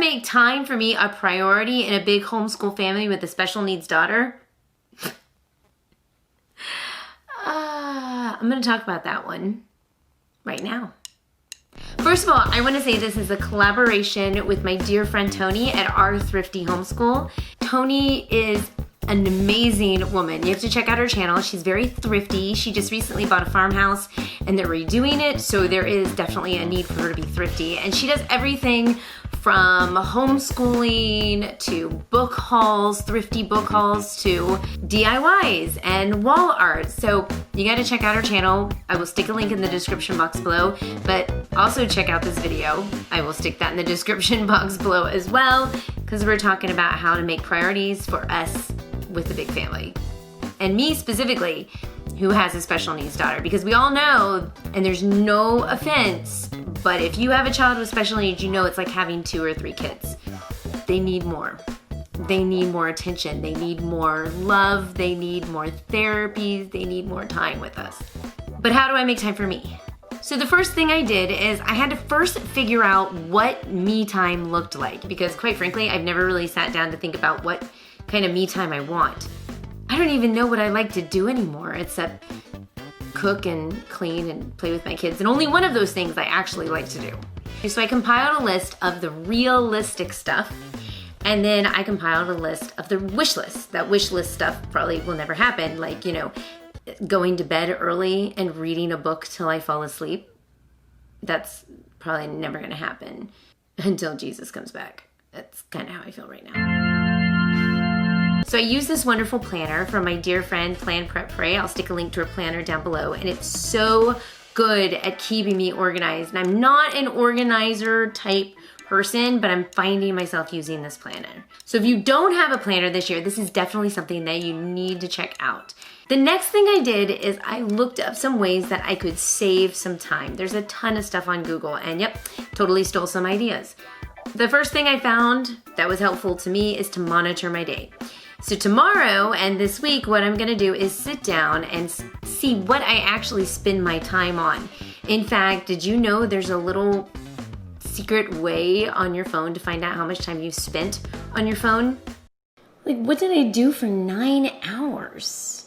make time for me a priority in a big homeschool family with a special needs daughter? I'm gonna talk about that one right now. First of all, I want to say this is a collaboration with my dear friend Toni at Our Thrifty Homeschool. Toni is an amazing woman. You have to check out her channel. She's very thrifty. She just recently bought a farmhouse and they're redoing it, so there is definitely a need for her to be thrifty. And she does everything from homeschooling to book hauls, thrifty book hauls, to DIYs and wall art. So you gotta check out her channel. I will stick a link in the description box below, but also check out this video. I will stick that in the description box below as well, because we're talking about how to make priorities for us with a big family. And me specifically, who has a special needs daughter, because we all know, and there's no offense, but if you have a child with special needs, you know it's like having 2 or 3 kids. They need more. They need more attention. They need more love. They need more therapies. They need more time with us. But how do I make time for me? So the first thing I did is I had to first figure out what me time looked like, because quite frankly, I've never really sat down to think about what kind of me time I want. I don't even know what I like to do anymore, except cook and clean and play with my kids. And only one of those things I actually like to do. So I compiled a list of the realistic stuff, and then I compiled a list of the wish list. That wish list stuff probably will never happen, like, you know, going to bed early and reading a book till I fall asleep. That's probably never gonna happen until Jesus comes back. That's kind of how I feel right now. So I use this wonderful planner from my dear friend Plan Prep Pray. I'll stick a link to her planner down below, and it's so good at keeping me organized. And I'm not an organizer type person, but I'm finding myself using this planner. So if you don't have a planner this year, this is definitely something that you need to check out. The next thing I did is I looked up some ways that I could save some time. There's a ton of stuff on Google, and yep, totally stole some ideas. The first thing I found that was helpful to me is to monitor my day. So tomorrow and this week, what I'm gonna do is sit down and see what I actually spend my time on. In fact, did you know there's a little secret way on your phone to find out how much time you've spent on your phone? Like, what did I do for 9 hours?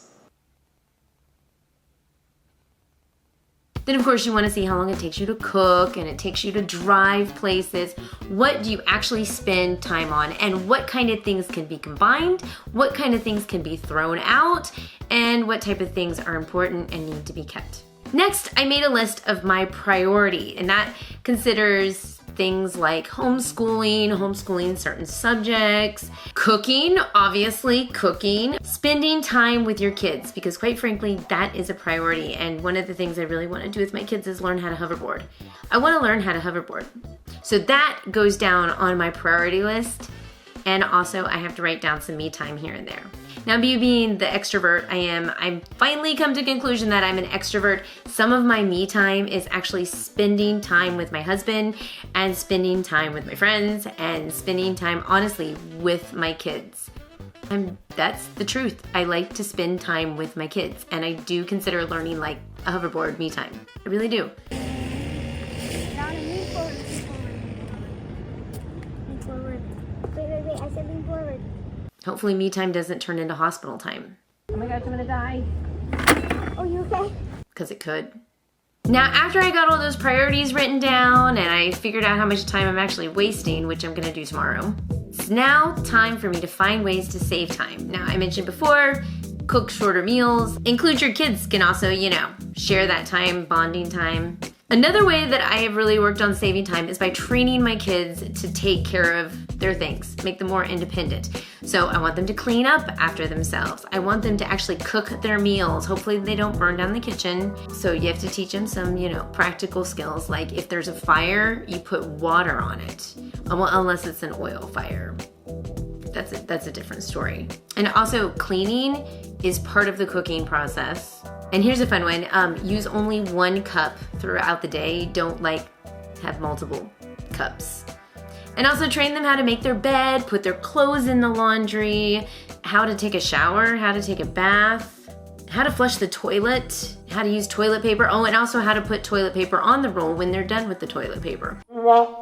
Then of course you wanna see how long it takes you to cook, and it takes you to drive places. What do you actually spend time on, and what kind of things can be combined? What kind of things can be thrown out? And what type of things are important and need to be kept? Next, I made a list of my priority, and that considers things like homeschooling certain subjects, cooking, obviously cooking, spending time with your kids, because quite frankly, that is a priority. And one of the things I really want to do with my kids is learn how to hoverboard. I want to learn how to hoverboard. So that goes down on my priority list. And also I have to write down some me time here and there. Now, me being the extrovert I am, I've finally come to the conclusion that I'm an extrovert. Some of my me time is actually spending time with my husband and spending time with my friends and spending time, honestly, with my kids. And that's the truth. I like to spend time with my kids, and I do consider learning like a hoverboard me time. I really do. Wait, I said lean forward. Hopefully me time doesn't turn into hospital time. Oh my gosh, I'm gonna die. Oh, you okay? Because it could. Now, after I got all those priorities written down and I figured out how much time I'm actually wasting, which I'm gonna do tomorrow, it's now time for me to find ways to save time. Now, I mentioned before, cook shorter meals. Include your kids can also, you know, share that time, bonding time. Another way that I have really worked on saving time is by training my kids to take care of their things, make them more independent. So I want them to clean up after themselves. I want them to actually cook their meals. Hopefully they don't burn down the kitchen. So you have to teach them some, you know, practical skills, like if there's a fire, you put water on it, unless it's an oil fire. That's a different story. And also cleaning is part of the cooking process. And here's a fun one, use only 1 cup throughout the day. Don't have multiple cups. And also train them how to make their bed, put their clothes in the laundry, how to take a shower, how to take a bath, how to flush the toilet, how to use toilet paper. Oh, and also how to put toilet paper on the roll when they're done with the toilet paper. All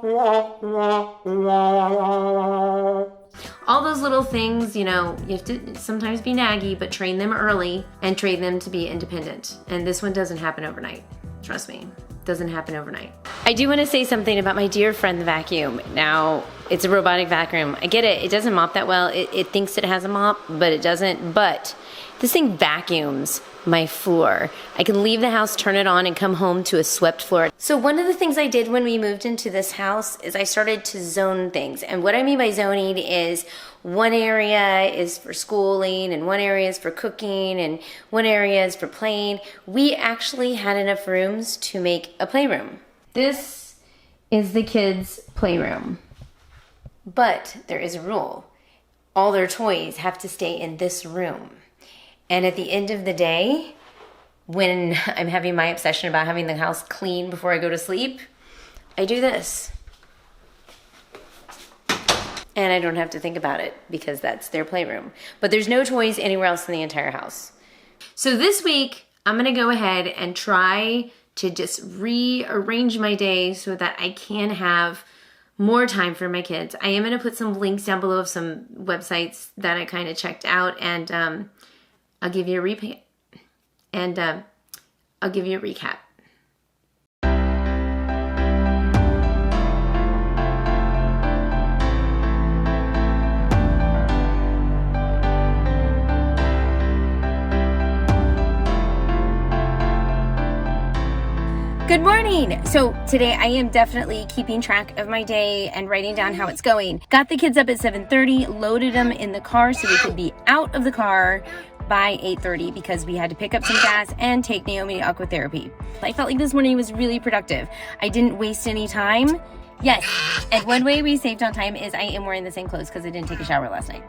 those little things, you have to sometimes be naggy, but train them early and train them to be independent. And this one doesn't happen overnight. Trust me, it doesn't happen overnight. I do want to say something about my dear friend, the vacuum. Now, it's a robotic vacuum. I get it. It doesn't mop that well. It thinks it has a mop, but it doesn't. But this thing vacuums my floor. I can leave the house, turn it on, and come home to a swept floor. So one of the things I did when we moved into this house is I started to zone things. And what I mean by zoning is one area is for schooling, and one area is for cooking, and one area is for playing. We actually had enough rooms to make a playroom. This is the kids' playroom. But there is a rule. All their toys have to stay in this room. And at the end of the day, when I'm having my obsession about having the house clean before I go to sleep, I do this. And I don't have to think about it because that's their playroom. But there's no toys anywhere else in the entire house. So this week, I'm gonna go ahead and try to just rearrange my day so that I can have more time for my kids. I am gonna put some links down below of some websites that I kind of checked out, and I'll give you a recap. Good morning. So today I am definitely keeping track of my day and writing down how it's going. Got the kids up at 7:30, loaded them in the car so we could be out of the car by 8:30 because we had to pick up some gas and take Naomi to aquatherapy. I felt like this morning was really productive. I didn't waste any time. Yes, and one way we saved on time is I am wearing the same clothes because I didn't take a shower last night.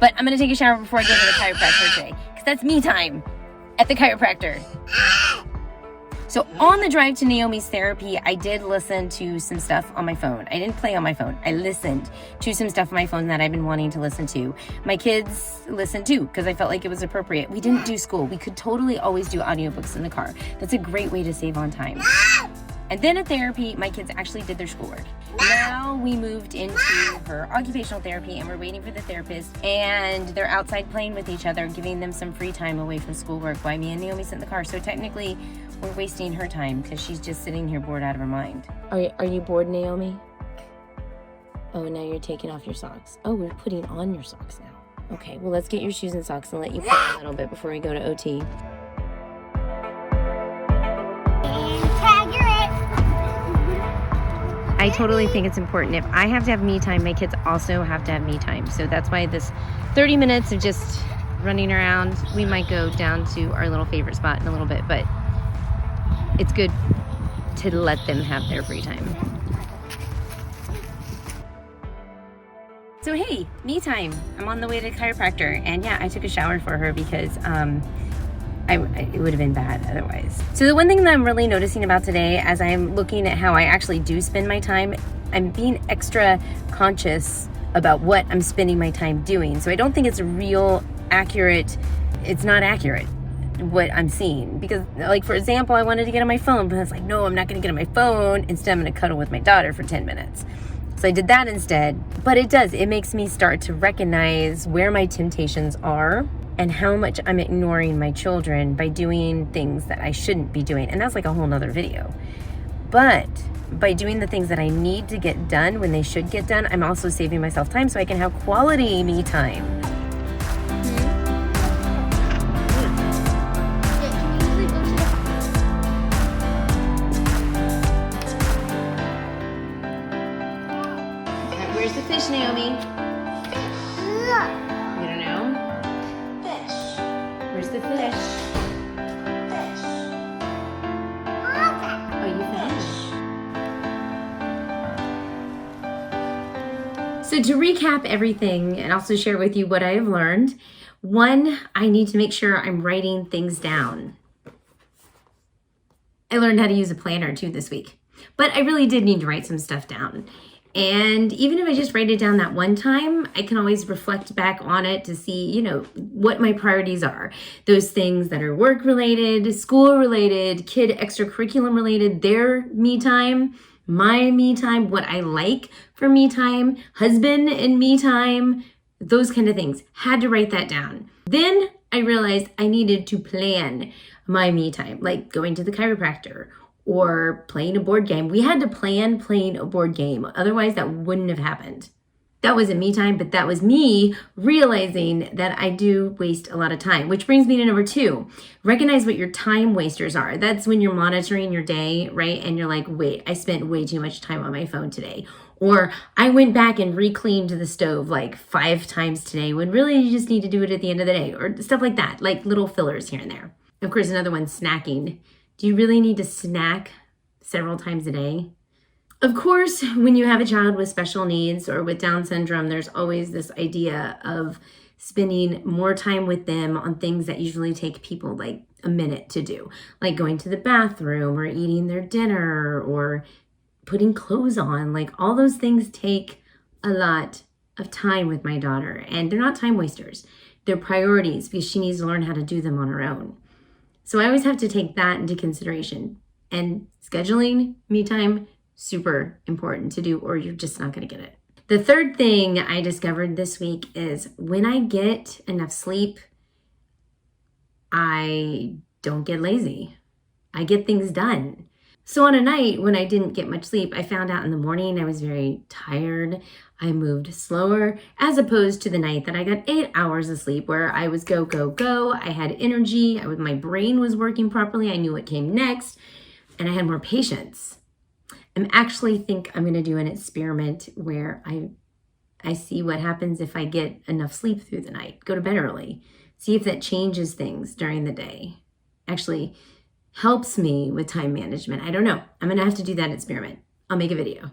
But I'm gonna take a shower before I go to the chiropractor today because that's me time at the chiropractor. So on the drive to Naomi's therapy, I did listen to some stuff on my phone. I didn't play on my phone. I listened to some stuff on my phone that I've been wanting to listen to. My kids listened too because I felt like it was appropriate. We didn't do school. We could totally always do audiobooks in the car. That's a great way to save on time. And then at therapy, my kids actually did their schoolwork. Now we moved into her occupational therapy and we're waiting for the therapist, and they're outside playing with each other, giving them some free time away from schoolwork while me and Naomi sit in the car. So technically we're wasting her time because she's just sitting here bored out of her mind. Are you bored, Naomi? Oh, now you're taking off your socks. Oh, we're putting on your socks now. Okay, well, let's get your shoes and socks and let you play a little bit before we go to OT. I totally think it's important. If I have to have me time, my kids also have to have me time. So that's why this 30 minutes of just running around, we might go down to our little favorite spot in a little bit, but it's good to let them have their free time. So hey, me time. I'm on the way to the chiropractor, and yeah, I took a shower for her because it would have been bad otherwise. So the one thing that I'm really noticing about today, as I'm looking at how I actually do spend my time, I'm being extra conscious about what I'm spending my time doing. So I don't think it's it's not accurate what I'm seeing. Because like, for example, I wanted to get on my phone, but I was like, no, I'm not gonna get on my phone. Instead, I'm gonna cuddle with my daughter for 10 minutes. So I did that instead. But it makes me start to recognize where my temptations are and how much I'm ignoring my children by doing things that I shouldn't be doing. And that's like a whole nother video. But by doing the things that I need to get done when they should get done, I'm also saving myself time so I can have quality me time. Where's the fish, Naomi? You don't know? Where's the fish? Oh, you found it. So to recap everything and also share with you what I have learned, one, I need to make sure I'm writing things down. I learned how to use a planner too this week, but I really did need to write some stuff down. And even if I just write it down that one time, I can always reflect back on it to see, what my priorities are. Those things that are work related, school related, kid extracurriculum related, their me time, my me time, what I like for me time, husband and me time, those kind of things. Had to write that down. Then I realized I needed to plan my me time, like going to the chiropractor or playing a board game. We had to plan playing a board game. Otherwise, that wouldn't have happened. That wasn't me time, but that was me realizing that I do waste a lot of time, which brings me to number 2. Recognize what your time wasters are. That's when you're monitoring your day, right? And you're like, wait, I spent way too much time on my phone today. Or I went back and re-cleaned the stove like 5 times today, when really you just need to do it at the end of the day, or stuff like that, like little fillers here and there. Of course, another one, snacking. Do you really need to snack several times a day? Of course, when you have a child with special needs or with Down syndrome, there's always this idea of spending more time with them on things that usually take people like a minute to do, like going to the bathroom or eating their dinner or putting clothes on. Like all those things take a lot of time with my daughter, and they're not time wasters. They're priorities because she needs to learn how to do them on her own. So I always have to take that into consideration. And scheduling me time, super important to do, or you're just not going to get it. The third thing I discovered this week is when I get enough sleep, I don't get lazy. I get things done. So on a night when I didn't get much sleep, I found out in the morning I was very tired. I moved slower, as opposed to the night that I got 8 hours of sleep where I was go, go, go. I had energy. My brain was working properly. I knew what came next, and I had more patience. I actually think I'm going to do an experiment where I see what happens if I get enough sleep through the night. Go to bed early. See if that changes things during the day. Actually helps me with time management. I don't know. I'm going to have to do that experiment. I'll make a video.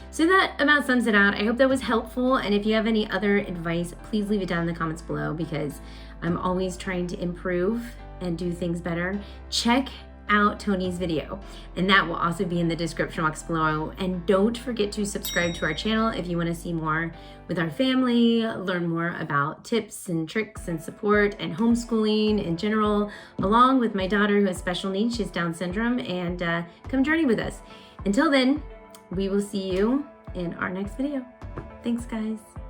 So that about sums it out. I hope that was helpful. And if you have any other advice, please leave it down in the comments below, because I'm always trying to improve and do things better. Check out Toni's video, and that will also be in the description box below. And don't forget to subscribe to our channel if you want to see more with our family, learn more about tips and tricks and support and homeschooling in general, along with my daughter who has special needs. She has Down syndrome, and come journey with us. Until then, we will see you in our next video. Thanks, guys.